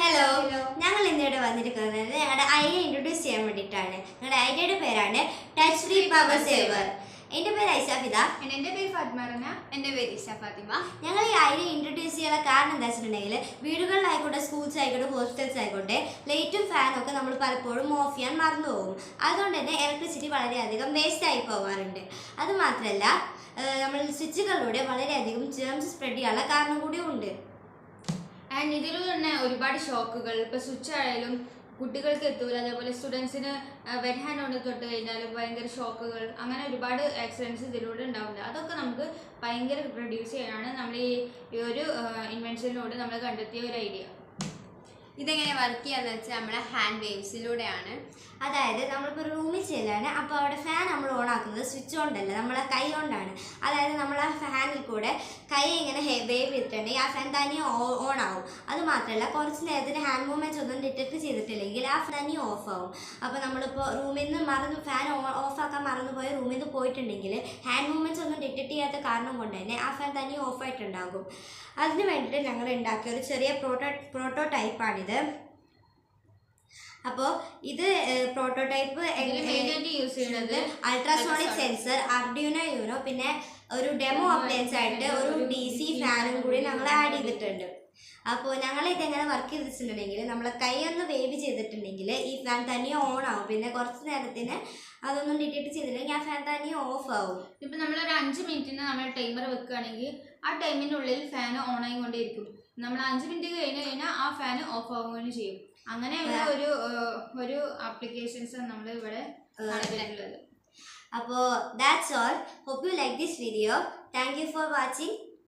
Hello, ഞങ്ങൾ ഇന്നിവിടെ വന്നിരിക്കുന്നത് ഞങ്ങളുടെ ഐഡിയ ഇൻട്രൊഡ്യൂസ് ചെയ്യാൻ വേണ്ടിയിട്ടാണ്. ഞങ്ങളുടെ ഐഡിയയുടെ പേരാണ് ടച്ച് ഫ്രീ പവർ സേവർ. എൻ്റെ പേര് ഐഷാഫിദ. എൻ്റെ പേര് ഫാത്തിമ. എൻ്റെ പേര് ഇഷ ഫാത്തിമ. ഞങ്ങൾ ഈ ഐഡിയ ഇൻട്രൊഡ്യൂസ് ചെയ്യാനുള്ള കാരണം എന്താ വെച്ചിട്ടുണ്ടെങ്കിൽ വീടുകളിലായിക്കോട്ടെ, സ്കൂൾസ് ആയിക്കോട്ടെ, ഹോസ്പിറ്റൽസ് ആയിക്കോട്ടെ, ലൈറ്റും ഫാനും ഒക്കെ നമ്മൾ പലപ്പോഴും ഓഫ് ചെയ്യാൻ മറന്നു പോകും. അതുകൊണ്ട് തന്നെ ഇലക്ട്രിസിറ്റി വളരെയധികം വേസ്റ്റ് ആയി പോകാറുണ്ട്. അതുമാത്രമല്ല, നമ്മൾ സ്വിച്ചുകളിലൂടെ വളരെയധികം ജേംസ് സ്പ്രെഡ് ചെയ്യാനുള്ള കാരണം കൂടിയും ഉണ്ട്. ആൻഡ് ഇതിൽ തന്നെ ഒരുപാട് ഷോക്കുകൾ, ഇപ്പോൾ സ്വിച്ച് ആയാലും കുട്ടികൾക്ക് എത്തൂല, അതേപോലെ സ്റ്റുഡൻസിന് വെറ്റ് ഹാൻഡ് കൊണ്ട് തൊട്ട് കഴിഞ്ഞാലും ഭയങ്കര ഷോക്കുകൾ, അങ്ങനെ ഒരുപാട് ആക്സിഡൻറ്റ്സ് ഇതിലൂടെ ഉണ്ടാവുന്നുണ്ട്. അതൊക്കെ നമുക്ക് ഭയങ്കര റെഡ്യൂസ് ചെയ്യാനാണ് നമ്മൾ ഈ ഒരു ഇൻവെൻഷനിലൂടെ നമ്മൾ കണ്ടെത്തിയ ഒരു ഐഡിയ. ഇതെങ്ങനെ വർക്ക് ചെയ്യാന്ന് വെച്ചാൽ നമ്മുടെ ഹാൻഡ് വേവ്സിലൂടെയാണ്. അതായത് നമ്മളിപ്പോൾ റൂമിൽ ചെല്ലാണ്, അപ്പോൾ അവിടെ ഫാൻ നമ്മൾ ഓൺ ആക്കുന്നത് സ്വിച്ച് കൊണ്ടല്ല, നമ്മളെ കൈ കൊണ്ടാണ്. അതായത് നമ്മൾ ആ ഫാനിൽ കൂടെ കൈ ഇങ്ങനെ വേവ് ചെയ്തിട്ടുണ്ടെങ്കിൽ ആ ഫാൻ തനിയെ ഓൺ ആവും. അതുമാത്രമല്ല, കുറച്ച് നേരത്തിന് ഹാൻഡ് മൂവ്മെൻറ്റ്സ് ഒന്നും ഡിറ്റക്ട് ചെയ്തിട്ടില്ലെങ്കിൽ ആ തനിയെ ഓഫ് ആവും. അപ്പോൾ നമ്മളിപ്പോൾ റൂമിൽ നിന്ന് ഫാൻ ഓഫാക്കാൻ മറന്നുപോയ റൂമിൽ നിന്ന് പോയിട്ടുണ്ടെങ്കിൽ ഹാൻഡ് മൂവ്മെൻറ്റ്സ് ഒന്നും ഡിറ്റക്ട് ചെയ്യാത്ത കാരണം കൊണ്ട് തന്നെ ആ ഫാൻ തനിയെ ഓഫായിട്ടുണ്ടാകും. അതിന് വേണ്ടിയിട്ട് ഞങ്ങൾ ഉണ്ടാക്കിയ ഒരു ചെറിയ പ്രോട്ടോടൈപ്പാണിത്. അപ്പോൾ ഇത് പ്രോട്ടോടൈപ്പ് യൂസ് ചെയ്യുന്നത് അൾട്രാസോണിക് സെൻസർ, ആർഡിനോ യൂനോ, പിന്നെ ഒരു ഡെമോ അപ്ലയൻസ് ആയിട്ട് ഒരു DC ഫാനും കൂടി ഞങ്ങൾ ആഡ് ചെയ്തിട്ടുണ്ട്. അപ്പോൾ ഞങ്ങൾ ഇതെങ്ങനെ വർക്ക് ചെയ്തിട്ടുണ്ടെങ്കിൽ നമ്മളെ കൈ ഒന്ന് വേവ് ചെയ്തിട്ടുണ്ടെങ്കിൽ ഈ ഫാൻ തനിയെ ഓൺ ആവും. പിന്നെ കുറച്ച് നേരത്തിന് അതൊന്നും ഡിറ്റക്ട് ചെയ്തില്ലെങ്കിൽ ആ ഫാൻ തനിയെ ഓഫ് ആവും. ഇപ്പം നമ്മളൊരു 5 മിനിറ്റിന് നമ്മൾ ടൈമർ വെക്കുകയാണെങ്കിൽ ആ ടൈമിനുള്ളിൽ ഫാൻ ഓൺ ആയിക്കൊണ്ടേയിരിക്കും. നമ്മൾ 5 മിനിറ്റ് കഴിഞ്ഞാൽ ആ ഫാൻ ഓഫ് ആവുകയും ചെയ്യും. അങ്ങനെയുള്ള ഒരു ആപ്ലിക്കേഷൻസ് നമ്മൾ ഇവിടെ നടത്തിയിട്ടുള്ളത്. അപ്പോൾ that's all. Hope you like this video. Thank you for watching.